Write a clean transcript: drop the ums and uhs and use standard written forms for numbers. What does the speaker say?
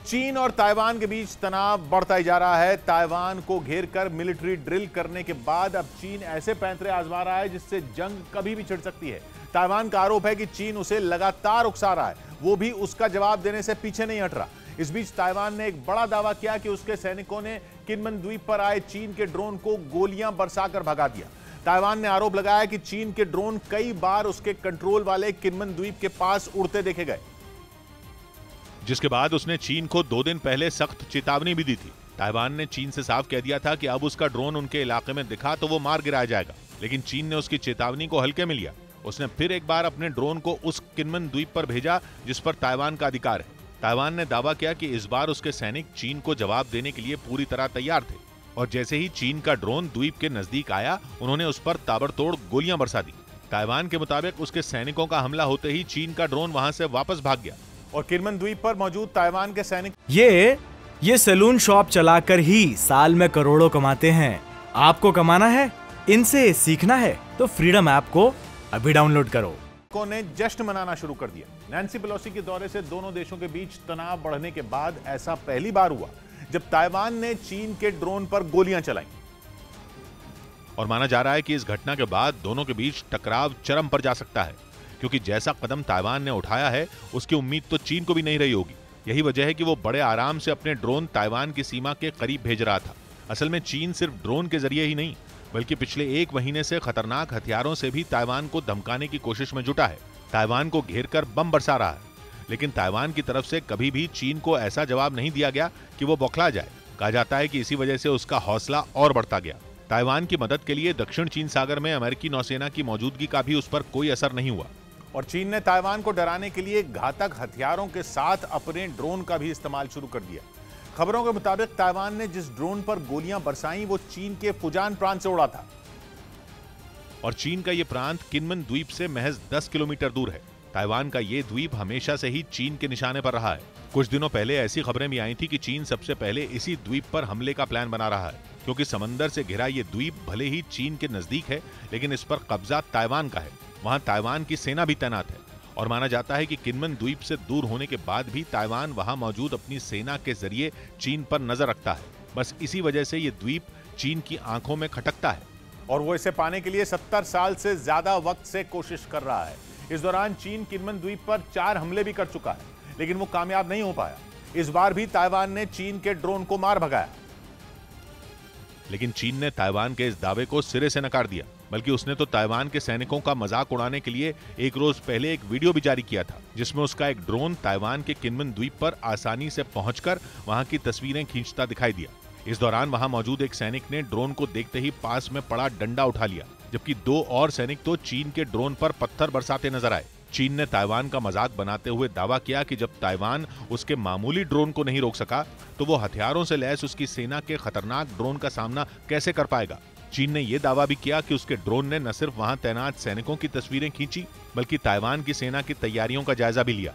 चीन और ताइवान के बीच तनाव बढ़ता ही जा रहा है। ताइवान को घेरकर मिलिट्री ड्रिल करने के बाद अब चीन ऐसे पैंतरे आजमा रहा है जिससे जंग कभी भी छिड़ सकती है। ताइवान का आरोप है कि चीन उसे लगातार उकसा रहा है, वो भी उसका जवाब देने से पीछे नहीं हट रहा। इस बीच ताइवान ने एक बड़ा दावा किया कि उसके सैनिकों ने किनमन द्वीप पर आए चीन के ड्रोन को गोलियां बरसाकर भगा दिया। ताइवान ने आरोप लगाया कि चीन के ड्रोन कई बार उसके कंट्रोल वाले किनमन द्वीप के पास उड़ते देखे गए, जिसके बाद उसने चीन को 2 दिन पहले सख्त चेतावनी भी दी थी। ताइवान ने चीन से साफ कह दिया था कि अब उसका ड्रोन उनके इलाके में दिखा तो वो मार गिराया जाएगा, लेकिन चीन ने उसकी चेतावनी को हल्के में लिया। उसने फिर एक बार अपने ड्रोन को उस किनमन द्वीप पर भेजा जिस पर ताइवान का अधिकार है। ताइवान ने दावा किया कि इस बार उसके सैनिक चीन को जवाब देने के लिए पूरी तरह तैयार थे, और जैसे ही चीन का ड्रोन द्वीप के नजदीक आया, उन्होंने उस पर ताबड़तोड़ गोलियां बरसा दी। ताइवान के मुताबिक उसके सैनिकों का हमला होते ही चीन का ड्रोन वहां से वापस भाग गया और किनमन द्वीप पर मौजूद ताइवान के सैनिक ये सैलून शॉप चलाकर ही साल में करोड़ों कमाते हैं। आपको कमाना है, इनसे सीखना है तो फ्रीडम ऐप को अभी डाउनलोड करो। ने जश्न मनाना शुरू कर दिया। नैन्सी पेलोसी के दौरे से दोनों देशों के बीच तनाव बढ़ने के बाद ऐसा पहली बार हुआ जब ताइवान ने चीन के ड्रोन पर गोलियां चलाई, और माना जा रहा है कि इस घटना के बाद दोनों के बीच टकराव चरम पर जा सकता है, क्योंकि जैसा कदम ताइवान ने उठाया है उसकी उम्मीद तो चीन को भी नहीं रही होगी। यही वजह है कि वो बड़े आराम से अपने ड्रोन ताइवान की सीमा के करीब भेज रहा था। असल में चीन सिर्फ ड्रोन के जरिए ही नहीं, बल्कि पिछले 1 महीने से खतरनाक हथियारों से भी ताइवान को धमकाने की कोशिश में जुटा है। ताइवान को घेरकर बम बरसा रहा है, लेकिन ताइवान की तरफ से कभी भी चीन को ऐसा जवाब नहीं दिया गया कि वो बौखला जाए। कहा जाता है कि इसी वजह से उसका हौसला और बढ़ता गया। ताइवान की मदद के लिए दक्षिण चीन सागर में अमेरिकी नौसेना की मौजूदगी का भी उस पर कोई असर नहीं हुआ। और चीन ने ताइवान को डराने के लिए घातक हथियारों के साथ अपने ड्रोन का भी इस्तेमाल शुरू कर दिया। खबरों के मुताबिक ताइवान ने जिस ड्रोन पर गोलियां बरसाई वो चीन के फुजान प्रांत से उड़ा था, और चीन का यह प्रांत किनमन द्वीप से महज 10 किलोमीटर दूर है। ताइवान का यह द्वीप हमेशा से ही चीन के निशाने पर रहा है। कुछ दिनों पहले ऐसी खबरें भी आई थी कि चीन सबसे पहले इसी द्वीप पर हमले का प्लान बना रहा है, क्योंकि समंदर से घिरा यह द्वीप भले ही चीन के नजदीक है, लेकिन इस पर कब्जा ताइवान का है। वहां ताइवान की सेना भी तैनात है, और माना जाता है कि किनमन द्वीप से दूर होने के बाद भी ताइवान वहां मौजूद अपनी सेना के जरिए चीन पर नजर रखता है। बस इसी वजह से यह द्वीप चीन की आंखों में खटकता है, और वो इसे पाने के लिए 70 साल से ज्यादा वक्त से कोशिश कर रहा है। इस दौरान चीन किनमन द्वीप पर 4 हमले भी कर चुका है, लेकिन वो कामयाब नहीं हो पाया। इस बार भी ताइवान ने चीन के ड्रोन को मार भगाया, लेकिन चीन ने ताइवान के इस दावे को सिरे से नकार दिया। बल्कि उसने तो ताइवान के सैनिकों का मजाक उड़ाने के लिए एक रोज पहले एक वीडियो भी जारी किया था, जिसमें उसका एक ड्रोन ताइवान के किनमन द्वीप पर आसानी से पहुंचकर वहां की तस्वीरें खींचता दिखाई दिया। इस दौरान वहां मौजूद एक सैनिक ने ड्रोन को देखते ही पास में पड़ा डंडा उठा लिया, जबकि 2 और सैनिक तो चीन के ड्रोन पर पत्थर बरसाते नजर आए। चीन ने ताइवान का मजाक बनाते हुए दावा किया कि जब ताइवान उसके मामूली ड्रोन को नहीं रोक सका, तो वो हथियारों से लैस उसकी सेना के खतरनाक ड्रोन का सामना कैसे कर पाएगा। चीन ने यह दावा भी किया कि उसके ड्रोन ने न सिर्फ वहां तैनात सैनिकों की तस्वीरें खींची, बल्कि ताइवान की सेना की तैयारियों का जायजा भी लिया।